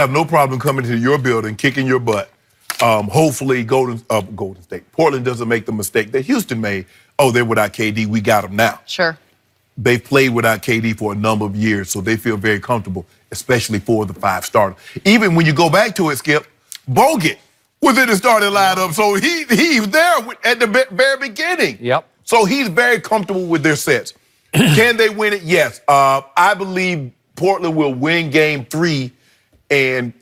have no problem coming to your building, kicking your butt. Hopefully, Golden State, Portland doesn't make the mistake that Houston made. Oh, they're without KD. We got them now. Sure. They've played without KD for a number of years, so they feel very comfortable, especially for the 5 starter. Even when you go back to it, Skip, Bogut was in the starting lineup, so he's there at the very beginning. Yep. So he's very comfortable with their sets. Can they win it? Yes. I believe Portland will win Game 3, and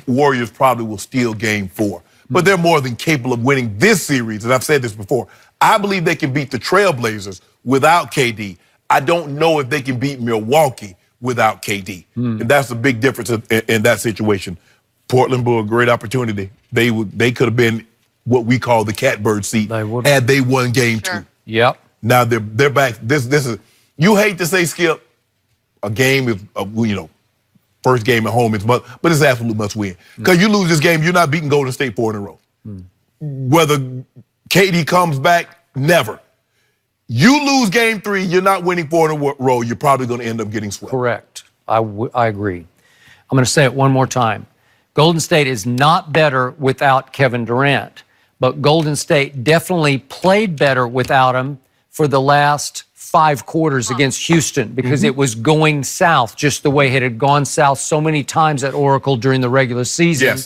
Warriors probably will steal Game 4. But they're more than capable of winning this series, and I've said this before. I believe they can beat the Trailblazers without KD. I don't know if they can beat Milwaukee without KD. And that's a big difference in that situation. Portland blew a great opportunity. They could have been what we call the catbird seat had they won Game 2. Yep. Now they're back. This is, you hate to say, Skip, a game is first game at home is but it's absolute must win. Because you lose this game, you're not beating Golden State 4 in a row. Whether KD comes back, never. You lose Game 3, you're not winning 4 in a row. You're probably going to end up getting swept. Correct. I agree. I'm going to say it one more time. Golden State is not better without Kevin Durant, but Golden State definitely played better without him for the last 5 quarters against Houston because it was going south just the way it had gone south so many times at Oracle during the regular season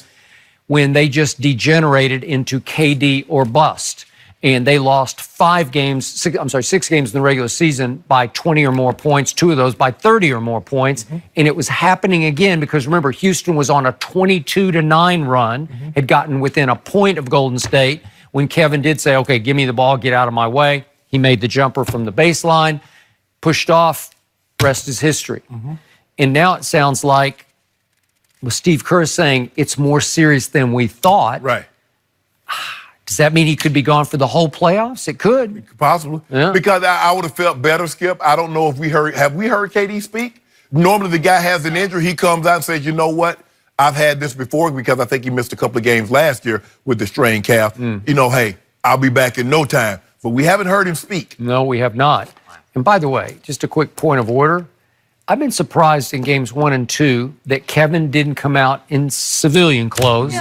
when they just degenerated into KD or bust. And they lost 6 games in the regular season by 20 or more points, 2 of those by 30 or more points. And it was happening again because, remember, Houston was on a 22-9 run, had gotten within a point of Golden State when Kevin did say, okay, give me the ball, get out of my way. He made the jumper from the baseline, pushed off, rest is history. And now it sounds like, with Steve Kerr saying, it's more serious than we thought. Right. Does that mean he could be gone for the whole playoffs? It could. Possibly. Yeah. Because I would have felt better, Skip. I don't know if have we heard KD speak? Normally the guy has an injury. He comes out and says, you know what? I've had this before because I think he missed a couple of games last year with the strained calf. Hey, I'll be back in no time. But we haven't heard him speak. No, we have not. And by the way, just a quick point of order. I've been surprised in games 1 and 2 that Kevin didn't come out in civilian clothes.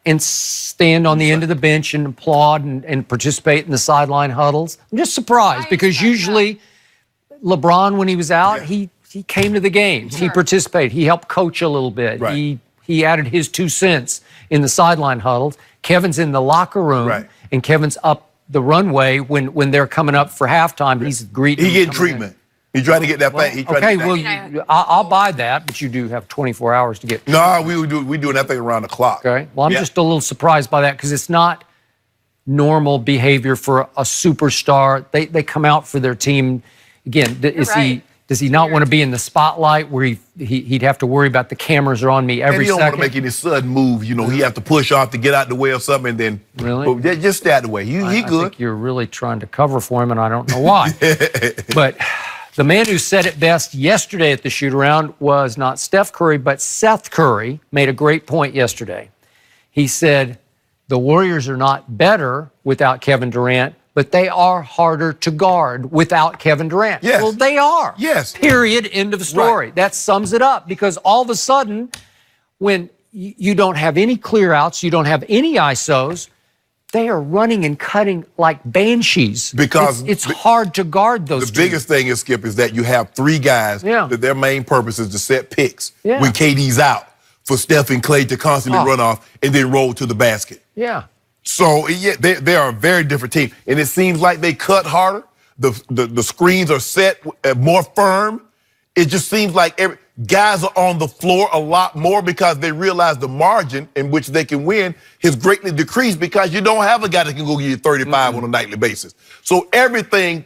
And stand on the end of the bench and applaud and participate in the sideline huddles. I'm just surprised because usually LeBron, when he was out, he came to the games. He participated. He helped coach a little bit. He added his 2 cents in the sideline huddles. Kevin's in the locker room, and Kevin's up the runway when they're coming up for halftime. He's greeting. He getting treatment. He trying to get that thing. I'll buy that, but you do have 24 hours to get. No, we doing that thing around the clock. Okay. Well, I'm just a little surprised by that because it's not normal behavior for a superstar. They come out for their team. Again, does he not want to be in the spotlight where he'd have to worry about the cameras are on me every second? And he don't want to make any sudden move. He have to push off to get out the way or something, and then just stay out the way. He good. I think you're really trying to cover for him, and I don't know why. But the man who said it best yesterday at the shoot-around was not Steph Curry, but Seth Curry made a great point yesterday. He said, the Warriors are not better without Kevin Durant, but they are harder to guard without Kevin Durant. Yes. Well, they are. Yes. Period. End of story. Right. That sums it up because all of a sudden, when you don't have any clear outs, you don't have any ISOs, they are running and cutting like banshees. Because it's hard to guard those The biggest thing is, Skip, is that you have 3 guys that their main purpose is to set picks when KD's out for Steph and Clay to constantly run off and then roll to the basket. So, they are a very different team. And it seems like they cut harder. The screens are set more firm. It just seems like guys are on the floor a lot more because they realize the margin in which they can win has greatly decreased because you don't have a guy that can go get you 35 on a nightly basis. So everything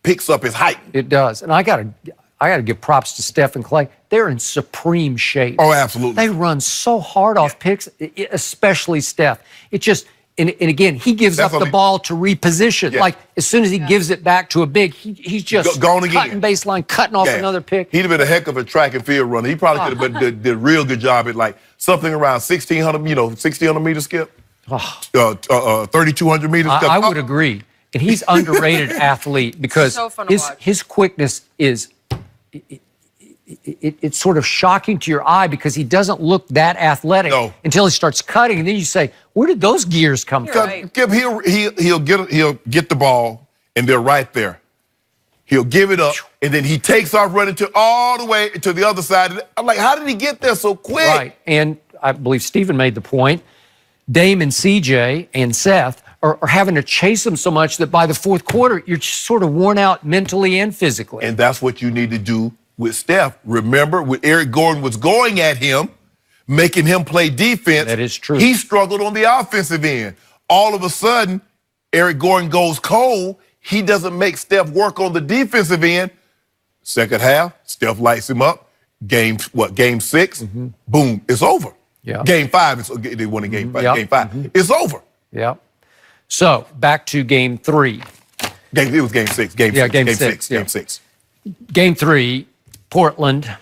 picks up its height. It does. And I gotta give props to Steph and Clay. They're in supreme shape. Oh, absolutely. They run so hard off picks, especially Steph. It just, and again, he gives up the ball to reposition. Like, as soon as he gives it back to a big, he's just gone cutting baseline, cutting off another pick. He'd have been a heck of a track and field runner. He probably could have did a real good job at like something around 1,600, 1,600 meter skip, 3,200 meters. I would agree. And he's underrated athlete because his quickness is it's sort of shocking to your eye because he doesn't look that athletic until he starts cutting, and then you say, "Where did those gears come from?" Right. He'll get the ball, and they're right there. He'll give it up, and then he takes off running all the way to the other side. I'm like, how did he get there so quick? Right, and I believe Stephen made the point. Dame and CJ and Seth are having to chase him so much that by the fourth quarter, you're just sort of worn out mentally and physically. And that's what you need to do with Steph. Remember, when Eric Gordon was going at him, making him play defense. That is true. He struggled on the offensive end. All of a sudden, Eric Gordon goes cold. He doesn't make Steph work on the defensive end. Second half, Steph lights him up. Game 6, boom, it's over. Yeah. Game 5, they won in game 5. Game 5, it's over. Yeah. So, back to game 3. It was game 6. Game 6. Game 6. Game 3, Portland.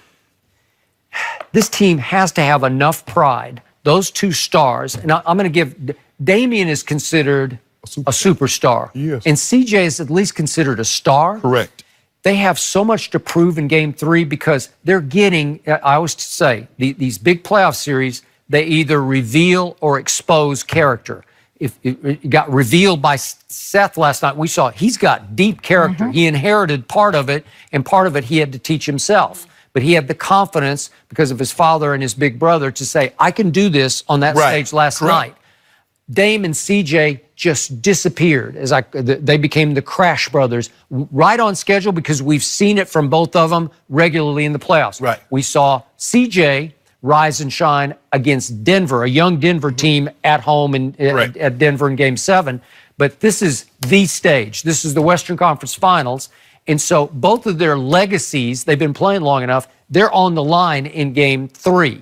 This team has to have enough pride. Those two stars, and I'm going to give, Damian is considered a superstar. Yes. And CJ is at least considered a star. Correct. They have so much to prove in game 3 because they're getting, I always say, these big playoff series, they either reveal or expose character. If it got revealed by Seth last night, we saw he's got deep character. He inherited part of it, and part of it he had to teach himself. But he had the confidence because of his father and his big brother to say, I can do this on that stage last night. Dame and CJ just disappeared they became the Crash Brothers, right on schedule because we've seen it from both of them regularly in the playoffs. Right. We saw CJ rise and shine against Denver, a young Denver team at home at Denver in Game 7. But this is the stage. This is the Western Conference Finals. And so both of their legacies, they've been playing long enough, they're on the line in Game 3.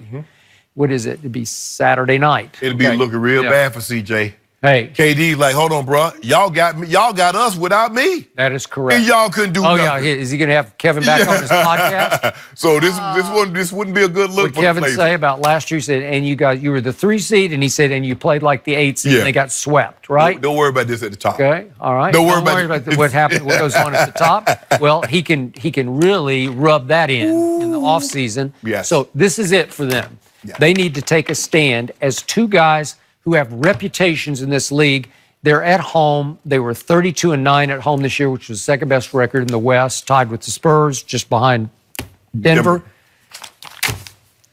What is it? It'd be Saturday night. It'll be looking real bad for CJ. Hey. KD, like, hold on, bro. Y'all got me. Y'all got us without me. That is correct. And y'all couldn't do nothing. Oh, yeah. Is he going to have Kevin back on his podcast? So this wouldn't be a good look for Kevin say about last year? He said, and you were the 3 seed, and he said, and you played like the 8 seed, and they got swept, right? Don't worry about this at the top. Okay, all right. Don't worry about what happened, what goes on at the top. Well, he can really rub that in the offseason. Yes. So this is it for them. Yeah. They need to take a stand as two guys who have reputations in this league. They're at home. They were 32-9 at home this year, which was the second best record in the West, tied with the Spurs, just behind Denver.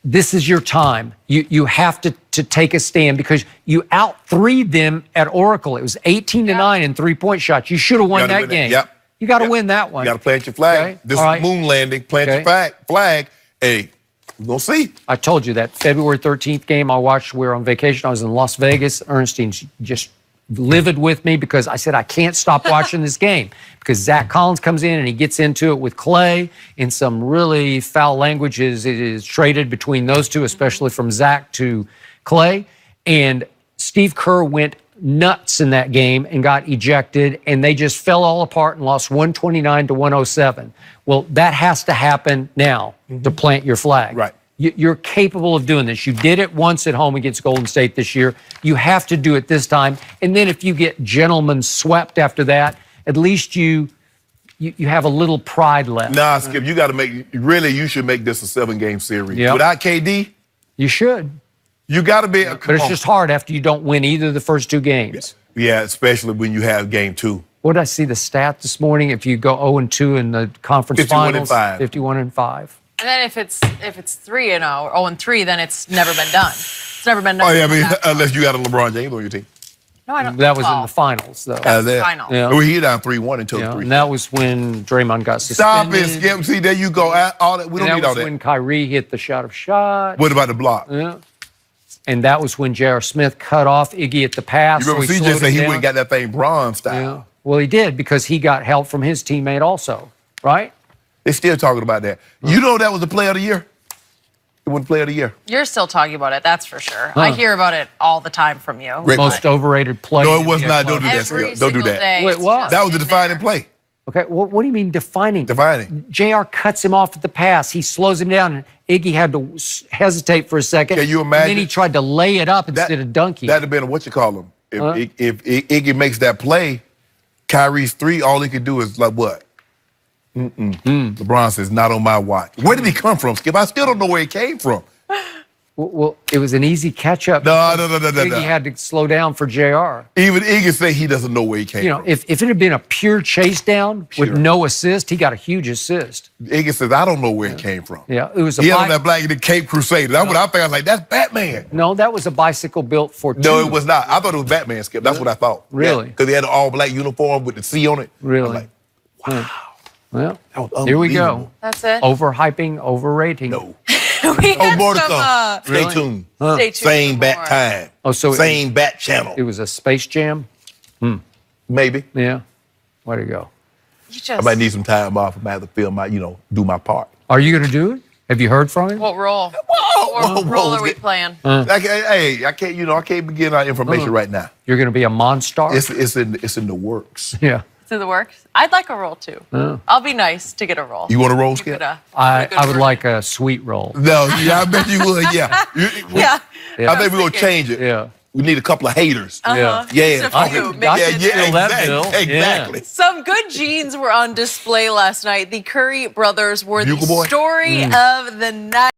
This is your time. You have to take a stand because you out-3'd them at Oracle. It was 18-9 in three-point shots. You should have won that game. You got to win that one. You got to plant your flag. Okay. This is moon landing. Plant your flag. Hey, we'll see. I told you that February 13th game I watched, we were on vacation. I was in Las Vegas. Ernestine's just livid with me because I said, I can't stop watching this game because Zach Collins comes in and he gets into it with Clay in some really foul language is traded between those two, especially from Zach to Clay. And Steve Kerr went nuts in that game and got ejected, and they just fell all apart and lost 129-107. Well, that has to happen now to plant your flag. Right. You're capable of doing this. You did it once at home against Golden State this year. You have to do it this time. And then if you get gentlemen swept after that, at least you have a little pride left. Nah, Skip, you got to you should make this a 7-game series. Yep. Without KD? You should. You got to be. But it's just hard after you don't win either of the first 2 games. Yeah, especially when you have game 2. What did I see the stat this morning? If you go 0-2 in the conference finals, 51-5. And then if it's 3-0 or 0-3, then it's never been done. It's never been done. Oh yeah, I mean, unless you got a LeBron James on your team. No, I don't. That was in the finals, though. That's the final. Yeah. Well, he down 3-1 until 3. And that was when Draymond got suspended. Stop it, Skip. See, there you go. All that. We don't need all that. That was when Kyrie hit the shot. What about the block? Yeah. And that was when J.R. Smith cut off Iggy at the pass. You remember CJ said he wouldn't got that thing Bron style. Yeah. Well, he did because he got help from his teammate also, right? They're still talking about that. You know that was the player of the year? It was the player of the year. You're still talking about it, that's for sure. I hear about it all the time from you. Most overrated player. No, it was not. Don't do that, Skip. Don't do that. Wait, what? That was the defining play. Okay, well, what do you mean defining? Defining. JR cuts him off at the pass. He slows him down, and Iggy had to hesitate for a second. Can you imagine? And then he tried to lay it up instead of dunking. That'd have been what you call him. If Iggy makes that play, Kyrie's 3, all he could do is like what? LeBron says, not on my watch. Where did he come from, Skip? I still don't know where he came from. Well, it was an easy catch-up. No. Iggy had to slow down for JR. Even Iggy say he doesn't know where he came from. If it had been a pure chase down with no assist, he got a huge assist. Iggy says, I don't know where he came from. Yeah, it was he had on that black in the Cape Crusader. That's what I think. I was like, that's Batman. No, that was a bicycle built for two. No, it was not. I thought it was Batman, Skip. That's what I thought. Really? Because he had an all-black uniform with the C on it. Really? I was like, wow. Well, here we go. That's it. Overhyping, overrating. No. We had more to some, come. Stay tuned. Stay tuned. Same for bat more. time. Oh, so same bat channel. It was a Space Jam? Maybe. Yeah. Way to go. I might need some time off. I might have to film my, do my part. Are you going to do it? Have you heard from him? What role? What role are we playing? I can't begin our information right now. You're going to be a Monstar? It's in the works. Yeah. To the works. I'd like a role too. I'll be nice to get a role. You want a role, Skip? I would like a sweet role. No, I bet you would. Yeah. Yeah. I think we're gonna change it. Yeah. We need a couple of haters. Yeah. Just a few. Exactly. Some good genes were on display last night. The Curry brothers were the Bugle Boy? story of the night.